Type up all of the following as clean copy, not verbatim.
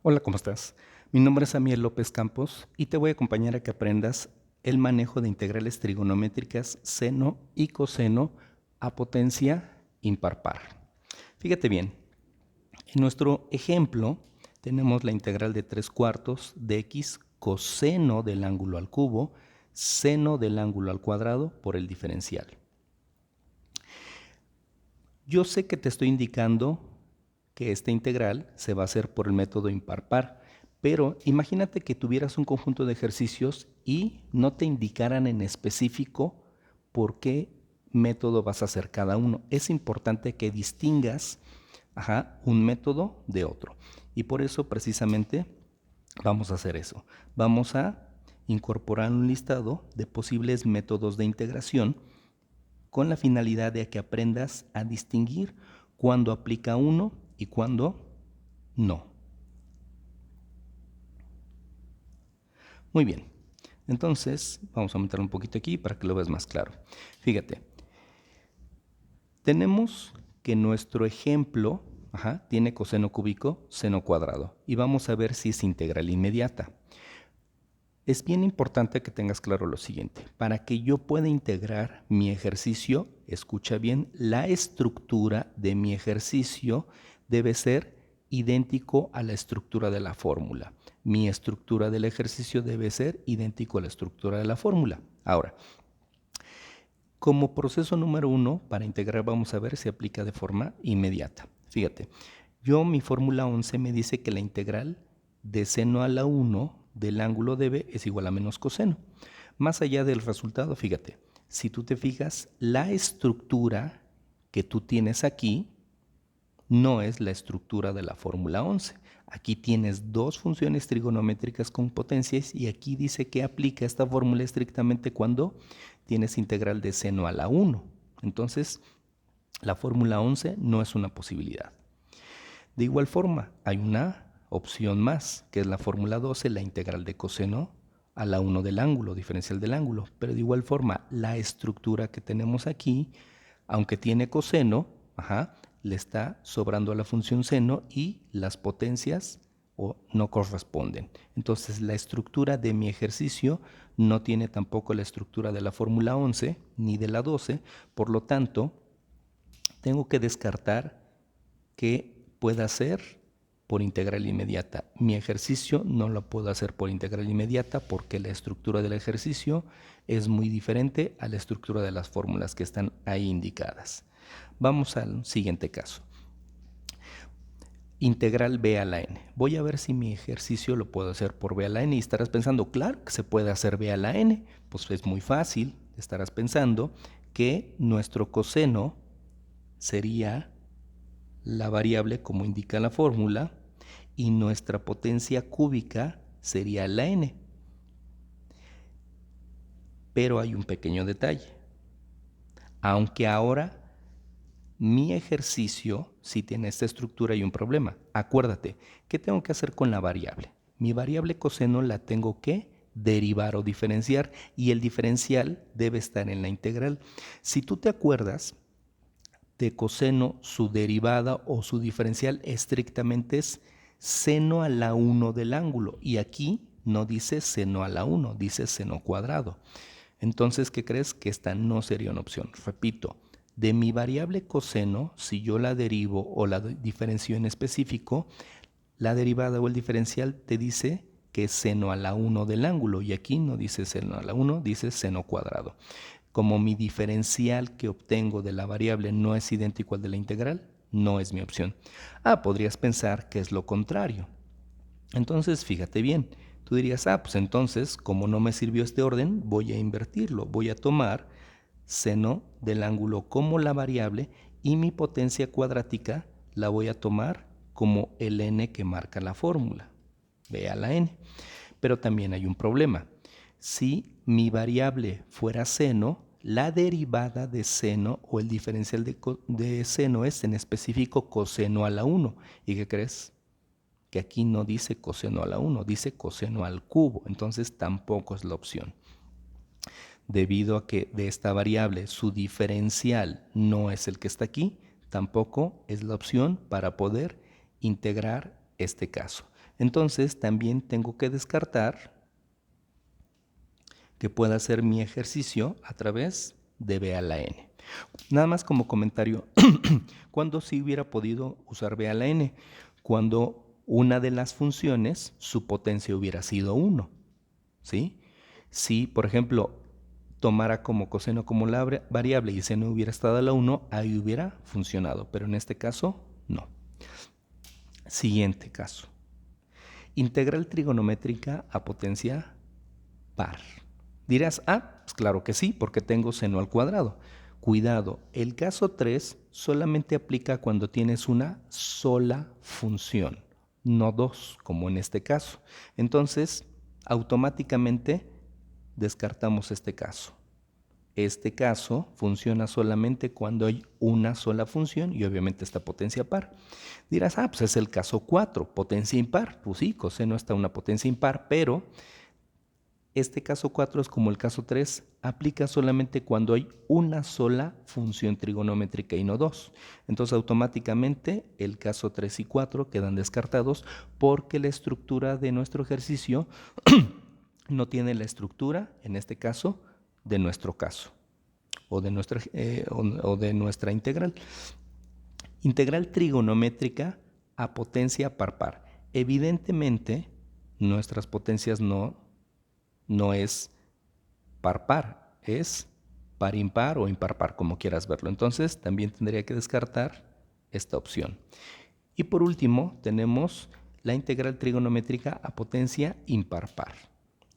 Hola, ¿cómo estás? Mi nombre es Amiel López Campos y te voy a acompañar a que aprendas el manejo de integrales trigonométricas seno y coseno a potencia impar par. Fíjate bien, en nuestro ejemplo tenemos la integral de 3/4 de x coseno del ángulo al cubo, seno del ángulo al cuadrado por el diferencial. Yo sé que te estoy indicando que esta integral se va a hacer por el método impar par, pero imagínate que tuvieras un conjunto de ejercicios y no te indicaran en específico por qué método vas a hacer cada uno. Es importante que distingas un método de otro. Y por eso precisamente vamos a hacer eso. Vamos a incorporar un listado de posibles métodos de integración con la finalidad de que aprendas a distinguir cuándo aplica uno y cuándo no. Muy bien, entonces vamos a aumentar un poquito aquí para que lo veas más claro. Fíjate, tenemos que nuestro ejemplo tiene coseno cúbico, seno cuadrado, y vamos a ver si es integral inmediata. Es bien importante que tengas claro lo siguiente. Para que yo pueda integrar mi ejercicio, escucha bien, la estructura de mi ejercicio debe ser idéntico a la estructura de la fórmula. Mi estructura del ejercicio debe ser idéntico a la estructura de la fórmula. Ahora, como proceso número 1, para integrar vamos a ver si aplica de forma inmediata. Fíjate, mi fórmula 11 me dice que la integral de seno a la 1 del ángulo de B es igual a menos coseno. Más allá del resultado, fíjate, si tú te fijas, la estructura que tú tienes aquí no es la estructura de la fórmula 11. Aquí tienes dos funciones trigonométricas con potencias y aquí dice que aplica esta fórmula estrictamente cuando tienes integral de seno a la 1. Entonces, la fórmula 11 no es una posibilidad. De igual forma, hay una opción más, que es la fórmula 12, la integral de coseno a la 1 del ángulo, diferencial del ángulo. Pero de igual forma, la estructura que tenemos aquí, aunque tiene coseno, le está sobrando a la función seno y las potencias no corresponden. Entonces, la estructura de mi ejercicio no tiene tampoco la estructura de la fórmula 11 ni de la 12, por lo tanto, tengo que descartar que pueda hacer por integral inmediata. Mi ejercicio no lo puedo hacer por integral inmediata porque la estructura del ejercicio es muy diferente a la estructura de las fórmulas que están ahí indicadas. Vamos al siguiente caso. Integral b a la n. Voy a ver si mi ejercicio lo puedo hacer por b a la n y estarás pensando, claro que se puede hacer b a la n. Pues es muy fácil. Estarás pensando que nuestro coseno sería la variable como indica la fórmula y nuestra potencia cúbica sería la n. Pero hay un pequeño detalle. Aunque ahora mi ejercicio sí tiene esta estructura y un problema. Acuérdate, ¿qué tengo que hacer con la variable? Mi variable coseno la tengo que derivar o diferenciar y el diferencial debe estar en la integral. Si tú te acuerdas, de coseno, su derivada o su diferencial estrictamente es seno a la 1 del ángulo. Y aquí no dice seno a la 1, dice seno cuadrado. Entonces, ¿qué crees? Que esta no sería una opción. Repito, de mi variable coseno, si yo la derivo o la diferencio en específico, la derivada o el diferencial te dice que es seno a la 1 del ángulo. Y aquí no dice seno a la 1, dice seno cuadrado. Como mi diferencial que obtengo de la variable no es idéntico al de la integral, no es mi opción. Podrías pensar que es lo contrario. Entonces, fíjate bien, tú dirías, pues entonces, como no me sirvió este orden, voy a invertirlo. Voy a tomar seno del ángulo como la variable y mi potencia cuadrática la voy a tomar como el n que marca la fórmula. Ve a la n. Pero también hay un problema. Si mi variable fuera seno, la derivada de seno o el diferencial de seno es en específico coseno a la 1. ¿Y qué crees? Que aquí no dice coseno a la 1, dice coseno al cubo. Entonces tampoco es la opción. Debido a que de esta variable su diferencial no es el que está aquí, tampoco es la opción para poder integrar este caso. Entonces también tengo que descartar que pueda hacer mi ejercicio a través de b a la n. Nada más como comentario, ¿cuándo sí hubiera podido usar b a la n? Cuando una de las funciones, su potencia hubiera sido 1, ¿sí? Si, por ejemplo, tomara como coseno como la variable y seno hubiera estado a la 1, ahí hubiera funcionado, pero en este caso, no. Siguiente caso. Integral trigonométrica a potencia par. Dirás, pues claro que sí, porque tengo seno al cuadrado. Cuidado, el caso 3 solamente aplica cuando tienes una sola función, no dos, como en este caso. Entonces, automáticamente descartamos este caso. Este caso funciona solamente cuando hay una sola función y obviamente esta potencia par. Dirás, pues es el caso 4, potencia impar. Pues sí, coseno está una potencia impar, pero este caso 4 es como el caso 3, aplica solamente cuando hay una sola función trigonométrica y no dos. Entonces automáticamente el caso 3 y 4 quedan descartados porque la estructura de nuestro ejercicio no tiene la estructura, en este caso, de nuestro caso o de nuestra integral. Integral trigonométrica a potencia par par. Evidentemente, nuestras potencias no es par par, es par impar o impar par, como quieras verlo. Entonces, también tendría que descartar esta opción. Y por último, tenemos la integral trigonométrica a potencia impar par.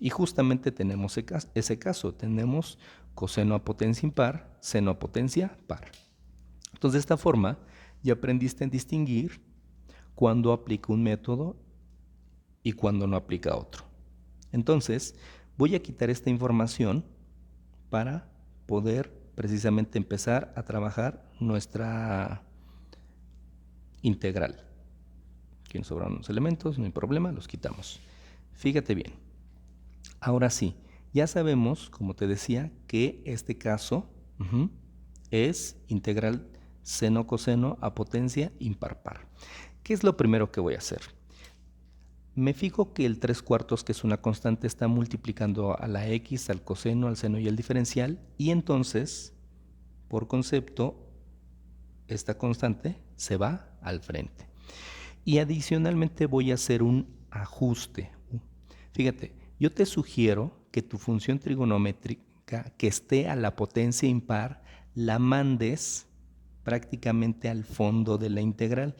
Y justamente tenemos ese caso, tenemos coseno a potencia impar, seno a potencia par. Entonces, de esta forma, ya aprendiste a distinguir cuándo aplica un método y cuándo no aplica otro. Entonces, voy a quitar esta información para poder precisamente empezar a trabajar nuestra integral. Aquí nos sobran unos elementos, no hay problema, los quitamos. Fíjate bien. Ahora sí, ya sabemos, como te decía, que este caso es integral seno-coseno a potencia impar par. ¿Qué es lo primero que voy a hacer? Me fijo que el 3/4, que es una constante, está multiplicando a la x, al coseno, al seno y al diferencial, y entonces, por concepto, esta constante se va al frente. Y adicionalmente voy a hacer un ajuste. Fíjate, yo te sugiero que tu función trigonométrica que esté a la potencia impar la mandes prácticamente al fondo de la integral.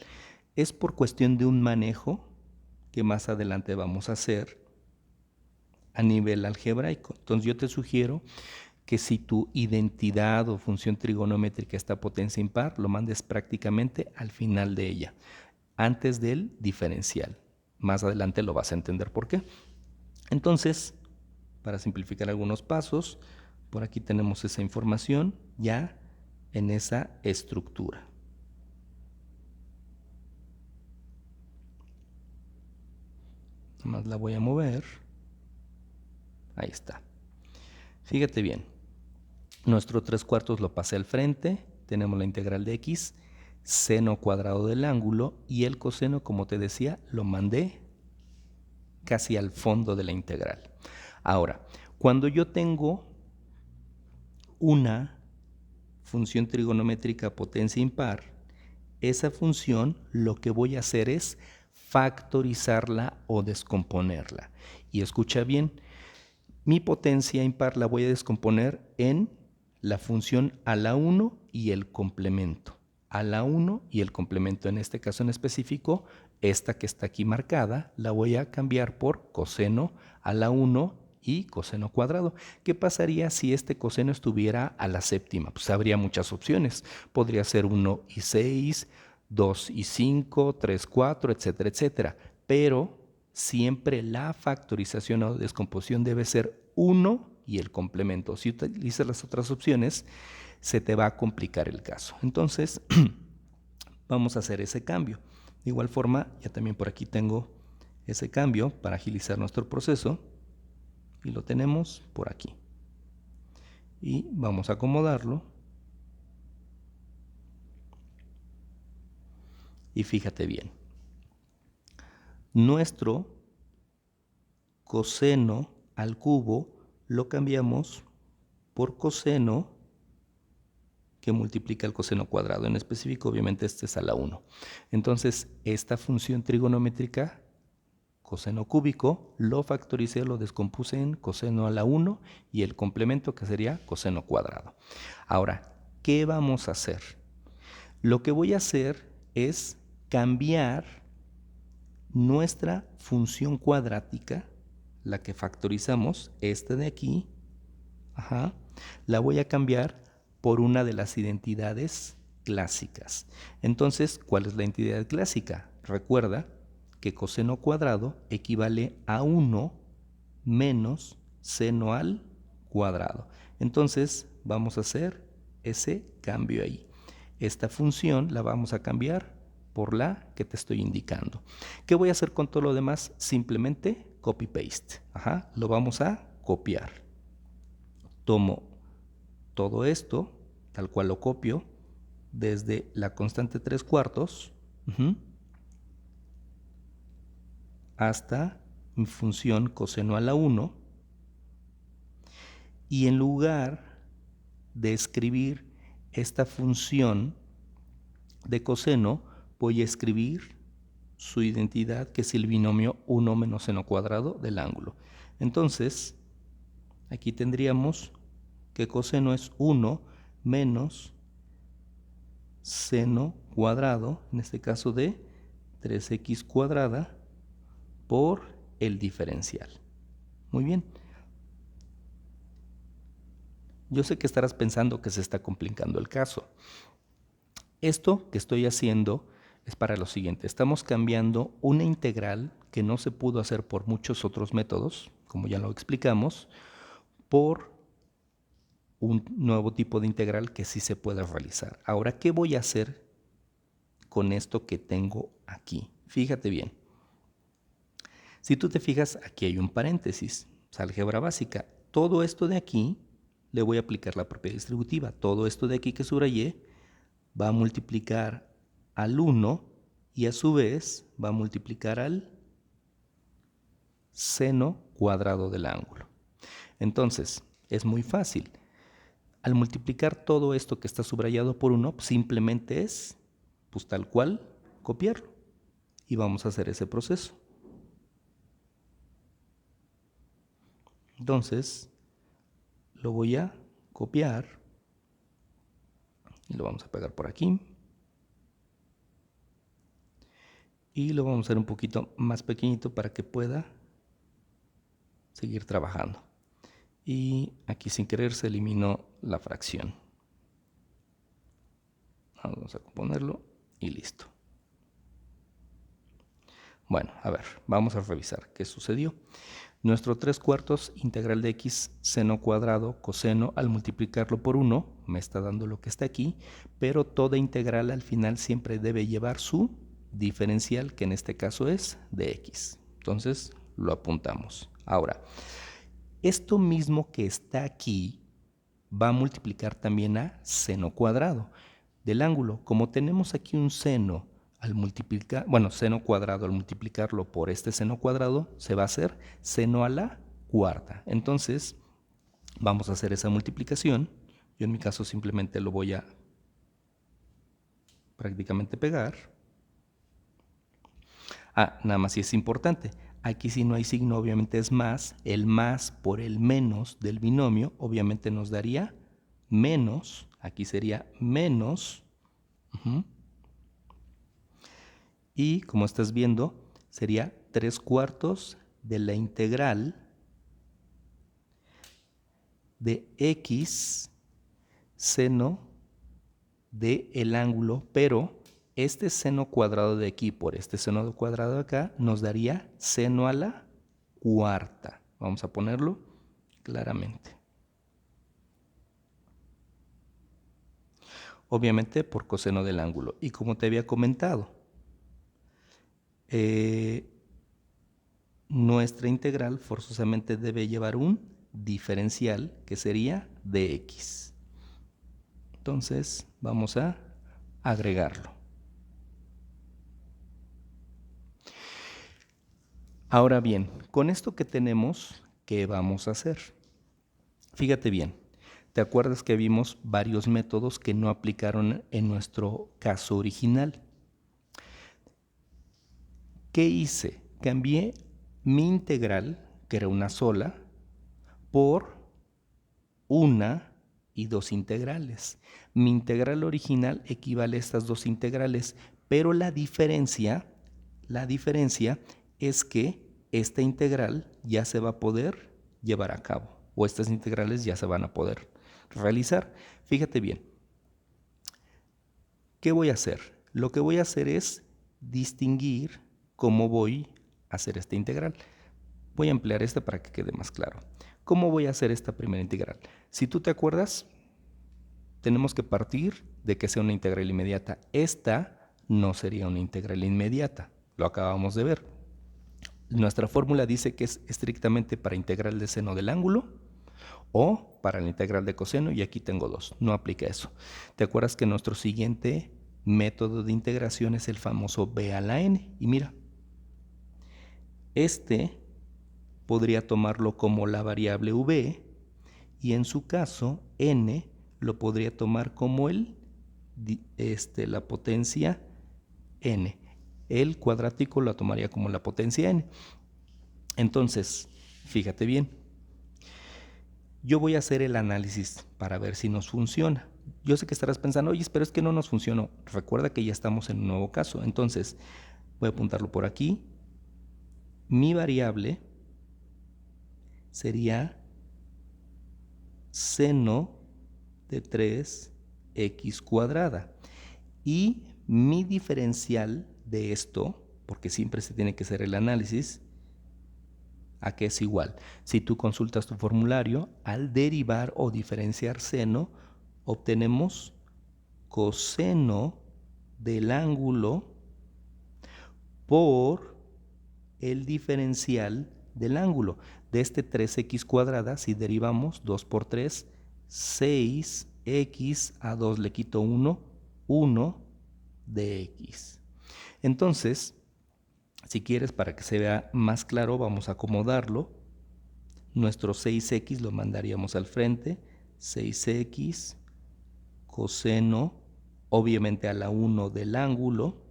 Es por cuestión de un manejo que más adelante vamos a hacer a nivel algebraico. Entonces yo te sugiero que si tu identidad o función trigonométrica está a potencia impar, lo mandes prácticamente al final de ella, antes del diferencial. Más adelante lo vas a entender por qué. Entonces, para simplificar algunos pasos, por aquí tenemos esa información ya en esa estructura. Más la voy a mover. Ahí está. Fíjate bien. Nuestro 3/4 lo pasé al frente. Tenemos la integral de x, seno cuadrado del ángulo, y el coseno, como te decía, lo mandé casi al fondo de la integral. Ahora, cuando yo tengo una función trigonométrica potencia impar, esa función lo que voy a hacer es factorizarla o descomponerla. Y escucha bien, mi potencia impar la voy a descomponer en la función a la 1 y el complemento. A la 1 y el complemento, en este caso en específico, esta que está aquí marcada, la voy a cambiar por coseno a la 1 y coseno cuadrado. ¿Qué pasaría si este coseno estuviera a la séptima? Pues habría muchas opciones. Podría ser 1 y 6, 2 y 5, 3, 4, etcétera, etcétera. Pero siempre la factorización o descomposición debe ser 1 y el complemento. Si utilizas las otras opciones, se te va a complicar el caso. Entonces, vamos a hacer ese cambio. De igual forma, ya también por aquí tengo ese cambio para agilizar nuestro proceso y lo tenemos por aquí. Y vamos a acomodarlo. Y fíjate bien. nuestro coseno al cubo lo cambiamos por coseno que multiplica el coseno cuadrado. En específico, obviamente, este es a la 1. Entonces, esta función trigonométrica, coseno cúbico, lo factoricé, lo descompuse en coseno a la 1 y el complemento que sería coseno cuadrado. Ahora, ¿qué vamos a hacer? Lo que voy a hacer es cambiar nuestra función cuadrática, la que factorizamos, esta de aquí, la voy a cambiar por una de las identidades clásicas. Entonces, ¿cuál es la identidad clásica? Recuerda que coseno cuadrado equivale a 1 menos seno al cuadrado. Entonces, vamos a hacer ese cambio ahí. Esta función la vamos a cambiar por la que te estoy indicando. ¿Qué voy a hacer con todo lo demás? Simplemente copy-paste. Lo vamos a copiar. Tomo todo esto, tal cual lo copio, desde la constante 3/4 hasta mi función coseno a la 1, y en lugar de escribir esta función de coseno, voy a escribir su identidad, que es el binomio 1 menos seno cuadrado del ángulo. Entonces, aquí tendríamos que coseno es 1 menos seno cuadrado, en este caso de 3x cuadrada, por el diferencial. Muy bien. Yo sé que estarás pensando que se está complicando el caso. Esto que estoy haciendo es para lo siguiente. Estamos cambiando una integral que no se pudo hacer por muchos otros métodos, como ya lo explicamos, por un nuevo tipo de integral que sí se puede realizar. Ahora, ¿qué voy a hacer con esto que tengo aquí? Fíjate bien. Si tú te fijas, aquí hay un paréntesis, es álgebra básica. Todo esto de aquí le voy a aplicar la propiedad distributiva. Todo esto de aquí que subrayé va a multiplicar al 1 y a su vez va a multiplicar al seno cuadrado del ángulo. Entonces, es muy fácil. Al multiplicar todo esto que está subrayado por 1, simplemente es, pues tal cual, copiarlo. Y vamos a hacer ese proceso. Entonces, lo voy a copiar y lo vamos a pegar por aquí. Y lo vamos a hacer un poquito más pequeñito para que pueda seguir trabajando. Y aquí sin querer se eliminó la fracción. Vamos a componerlo y listo. Bueno, a ver, vamos a revisar qué sucedió. Nuestro 3/4 integral de x seno cuadrado coseno, al multiplicarlo por 1 me está dando lo que está aquí, pero toda integral al final siempre debe llevar su diferencial, que en este caso es de x. Entonces lo apuntamos. Ahora, esto mismo que está aquí va a multiplicar también a seno cuadrado del ángulo. Como tenemos aquí un seno al multiplicar, seno cuadrado al multiplicarlo por este seno cuadrado, se va a hacer seno a la cuarta. Entonces, vamos a hacer esa multiplicación. Yo en mi caso simplemente lo voy a prácticamente pegar. Nada más si es importante. Aquí si no hay signo, obviamente es más. El más por el menos del binomio, obviamente nos daría menos. Aquí sería menos. Y como estás viendo, sería 3/4 de la integral de x seno del ángulo, pero este seno cuadrado de aquí por este seno cuadrado de acá nos daría seno a la cuarta. Vamos a ponerlo claramente. Obviamente por coseno del ángulo. Y como te había comentado, nuestra integral forzosamente debe llevar un diferencial que sería de x. Entonces vamos a agregarlo. Ahora bien, con esto que tenemos, ¿qué vamos a hacer? Fíjate bien, ¿te acuerdas que vimos varios métodos que no aplicaron en nuestro caso original? ¿Qué hice? Cambié mi integral, que era una sola, por una y dos integrales. Mi integral original equivale a estas dos integrales, pero la diferencia es que esta integral ya se va a poder llevar a cabo, o estas integrales ya se van a poder realizar. Fíjate bien, ¿qué voy a hacer? Lo que voy a hacer es distinguir cómo voy a hacer esta integral. Voy a emplear esta para que quede más claro. ¿Cómo voy a hacer esta primera integral? Si tú te acuerdas, tenemos que partir de que sea una integral inmediata. Esta no sería una integral inmediata, lo acabamos de ver. Nuestra fórmula dice que es estrictamente para integral de seno del ángulo o para la integral de coseno, y aquí tengo dos, no aplica eso. ¿Te acuerdas que nuestro siguiente método de integración es el famoso b a la n? Y mira, este podría tomarlo como la variable v, y en su caso n lo podría tomar como la potencia n. El cuadrático lo tomaría como la potencia n. Entonces, fíjate bien, yo voy a hacer el análisis para ver si nos funciona. Yo sé que estarás pensando, oye, pero es que no nos funcionó. Recuerda que ya estamos en un nuevo caso. Entonces, voy a apuntarlo por aquí. Mi variable sería seno de 3x cuadrada. Y mi diferencial de esto, porque siempre se tiene que hacer el análisis, ¿a qué es igual? Si tú consultas tu formulario, al derivar o diferenciar seno, obtenemos coseno del ángulo por el diferencial del ángulo. De este 3x cuadrada, si derivamos 2 por 3, 6x, a 2 le quito 1, 1 de x. Entonces, si quieres, para que se vea más claro, vamos a acomodarlo. Nuestro 6x lo mandaríamos al frente. 6x coseno, obviamente a la 1 del ángulo,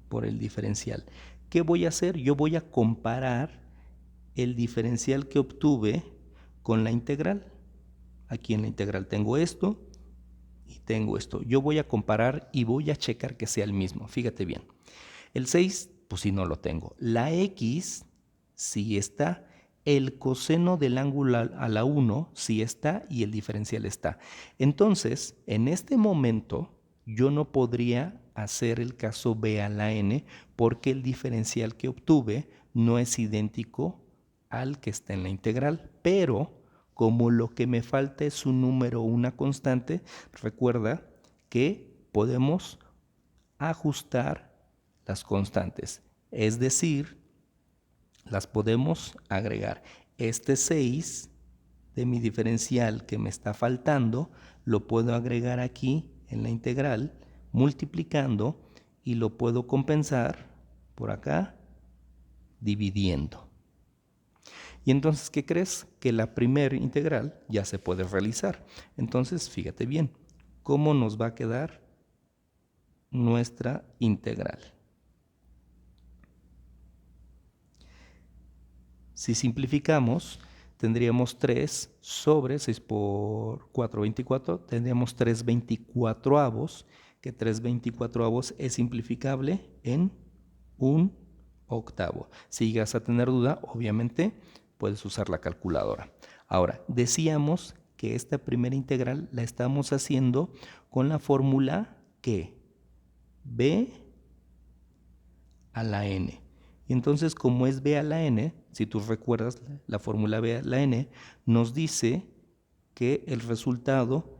por el diferencial. ¿Qué voy a hacer? Yo voy a comparar el diferencial que obtuve con la integral. Aquí en la integral tengo esto y tengo esto. Yo voy a comparar y voy a checar que sea el mismo. Fíjate bien. El 6, pues sí no lo tengo. La x sí está. El coseno del ángulo a la 1 sí está y el diferencial está. Entonces, en este momento, yo no podría hacer el caso b a la n porque el diferencial que obtuve no es idéntico al que está en la integral. Pero, como lo que me falta es un número o una constante, recuerda que podemos ajustar las constantes, es decir, las podemos agregar. Este 6 de mi diferencial que me está faltando lo puedo agregar aquí en la integral multiplicando, y lo puedo compensar por acá dividiendo. Y entonces, ¿qué crees? Que la primera integral ya se puede realizar. Entonces, fíjate bien, ¿cómo nos va a quedar nuestra integral? Si simplificamos, tendríamos 3 sobre 6 por 4, 24. Tendríamos 3 24avos, que 3 24avos es simplificable en un octavo. Si llegas a tener duda, obviamente puedes usar la calculadora. Ahora, decíamos que esta primera integral la estamos haciendo con la fórmula que b a la n. Y entonces, como es b a la n, si tú recuerdas la fórmula b a la n, nos dice que el resultado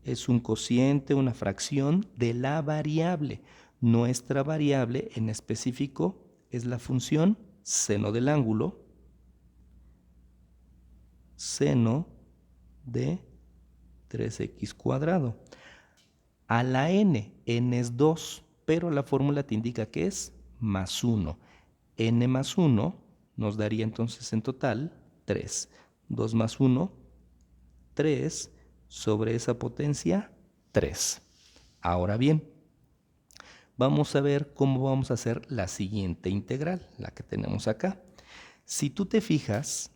es un cociente, una fracción de la variable. Nuestra variable en específico es la función seno del ángulo, seno de 3x cuadrado. A la n es 2, pero la fórmula te indica que es más 1. N más 1 nos daría entonces en total 3. 2 más 1, 3 sobre esa potencia, 3. Ahora bien, vamos a ver cómo vamos a hacer la siguiente integral, la que tenemos acá. Si tú te fijas,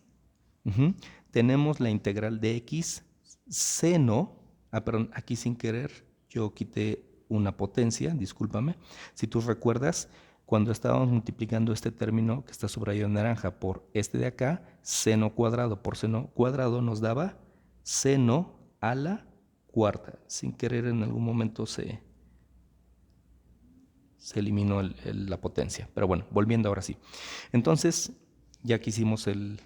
tenemos la integral de x seno, perdón, aquí sin querer yo quité una potencia, discúlpame. Si tú recuerdas, cuando estábamos multiplicando este término que está subrayado en naranja por este de acá, seno cuadrado por seno cuadrado nos daba seno a la cuarta. Sin querer en algún momento se eliminó la potencia. Pero bueno, volviendo ahora sí. Entonces, ya que hicimos el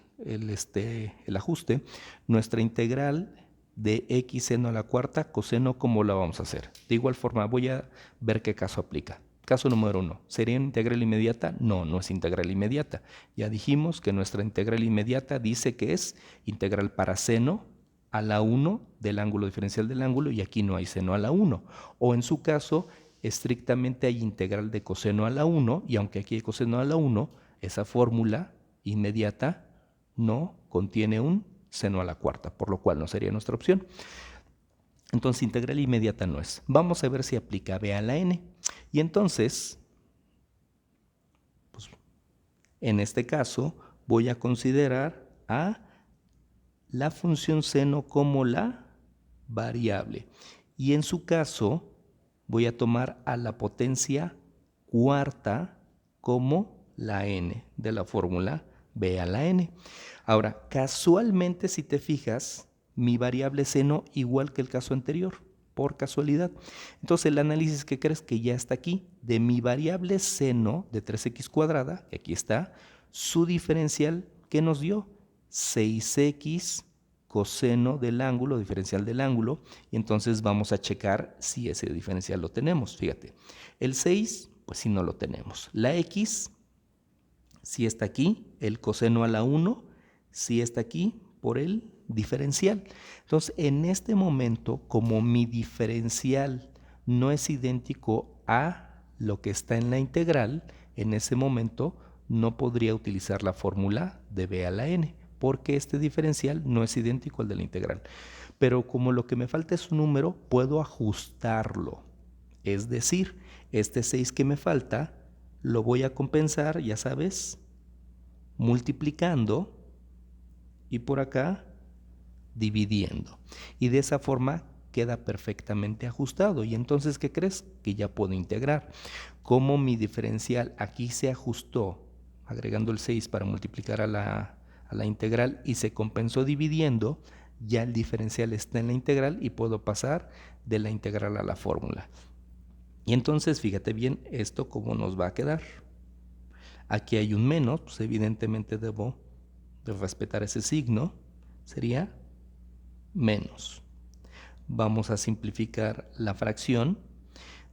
ajuste, nuestra integral de x seno a la cuarta coseno, ¿cómo la vamos a hacer? De igual forma, voy a ver qué caso aplica. Caso número 1, ¿sería integral inmediata? No, no es integral inmediata. Ya dijimos que nuestra integral inmediata dice que es integral para seno a la 1 del ángulo diferencial del ángulo, y aquí no hay seno a la 1. O en su caso, estrictamente hay integral de coseno a la 1, y aunque aquí hay coseno a la 1, esa fórmula inmediata no contiene un seno a la cuarta, por lo cual no sería nuestra opción. Entonces, integral inmediata no es. Vamos a ver si aplica b a la n. Y entonces, pues, en este caso, voy a considerar a la función seno como la variable. Y en su caso, voy a tomar a la potencia cuarta como la n de la fórmula b a la n. Ahora, casualmente, si te fijas, mi variable seno igual que el caso anterior, por casualidad. Entonces, el análisis que crees que ya está aquí, de mi variable seno de 3x cuadrada, que aquí está, su diferencial, ¿qué nos dio? 6x coseno del ángulo, diferencial del ángulo, y entonces vamos a checar si ese diferencial lo tenemos. Fíjate, el 6, pues si no lo tenemos. La x, si está aquí, el coseno a la 1, si está aquí por el diferencial. Entonces, en este momento, como mi diferencial no es idéntico a lo que está en la integral, en ese momento no podría utilizar la fórmula de b a la n, porque este diferencial no es idéntico al de la integral. Pero como lo que me falta es un número, puedo ajustarlo. Es decir, este 6 que me falta, lo voy a compensar, ya sabes, multiplicando y por acá dividiendo. Y de esa forma queda perfectamente ajustado. Y entonces, ¿qué crees? Que ya puedo integrar. Como mi diferencial aquí se ajustó, agregando el 6 para multiplicar a la integral, y se compensó dividiendo, ya el diferencial está en la integral y puedo pasar de la integral a la fórmula. Y entonces, fíjate bien esto cómo nos va a quedar. Aquí hay un menos, pues evidentemente debo de respetar ese signo, sería menos. Vamos a simplificar la fracción.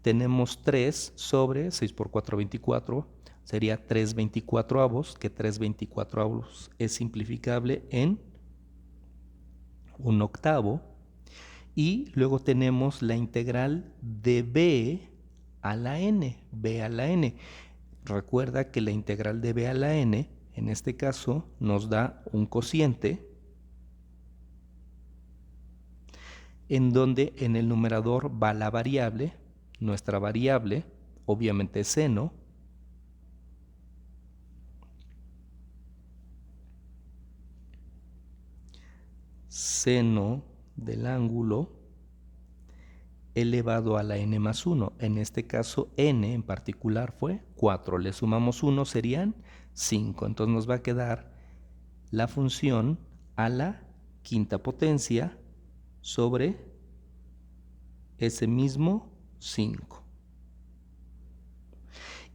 Tenemos 3 sobre 6 por 4, 24, sería 3/24, que 3/24 es simplificable en 1/8. Y luego tenemos la integral de b a la n, b a la n. Recuerda que la integral de b a la n, en este caso, nos da un cociente, en donde en el numerador va la variable, nuestra variable, obviamente seno, seno del ángulo elevado a la n más 1. En este caso, n en particular fue 4. Le sumamos 1, serían 5. Entonces nos va a quedar la función a la quinta potencia sobre ese mismo 5.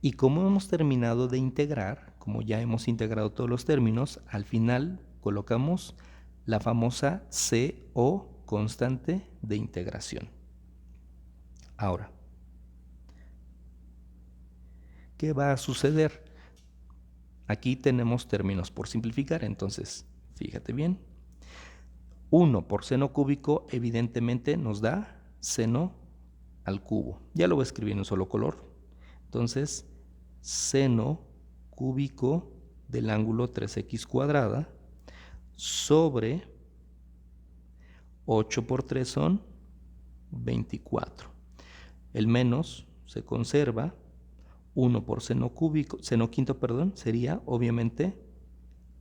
Y como hemos terminado de integrar, como ya hemos integrado todos los términos, al final colocamos la famosa C o constante de integración. Ahora, ¿qué va a suceder? Aquí tenemos términos por simplificar, entonces, fíjate bien. 1 por seno cúbico evidentemente nos da seno al cubo. Ya lo voy a escribir en un solo color. Entonces, seno cúbico del ángulo 3x cuadrada sobre 8 por 3 son 24. El menos se conserva, 1 por seno cúbico, seno quinto, perdón, sería obviamente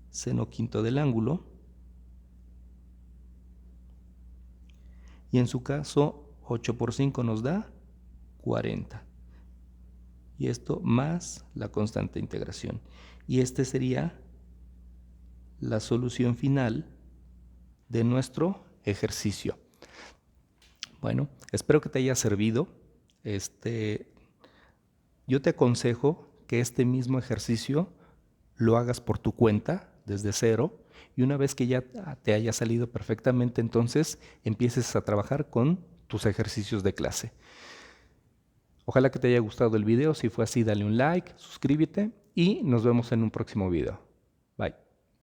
seno quinto del ángulo. Y en su caso, 8 por 5 nos da 40. Y esto más la constante de integración. Y este sería la solución final de nuestro ejercicio. Bueno, espero que te haya servido. Yo te aconsejo que este mismo ejercicio lo hagas por tu cuenta, desde cero, y una vez que ya te haya salido perfectamente, entonces empieces a trabajar con tus ejercicios de clase. Ojalá que te haya gustado el video. Si fue así, dale un like, suscríbete y nos vemos en un próximo video. Bye.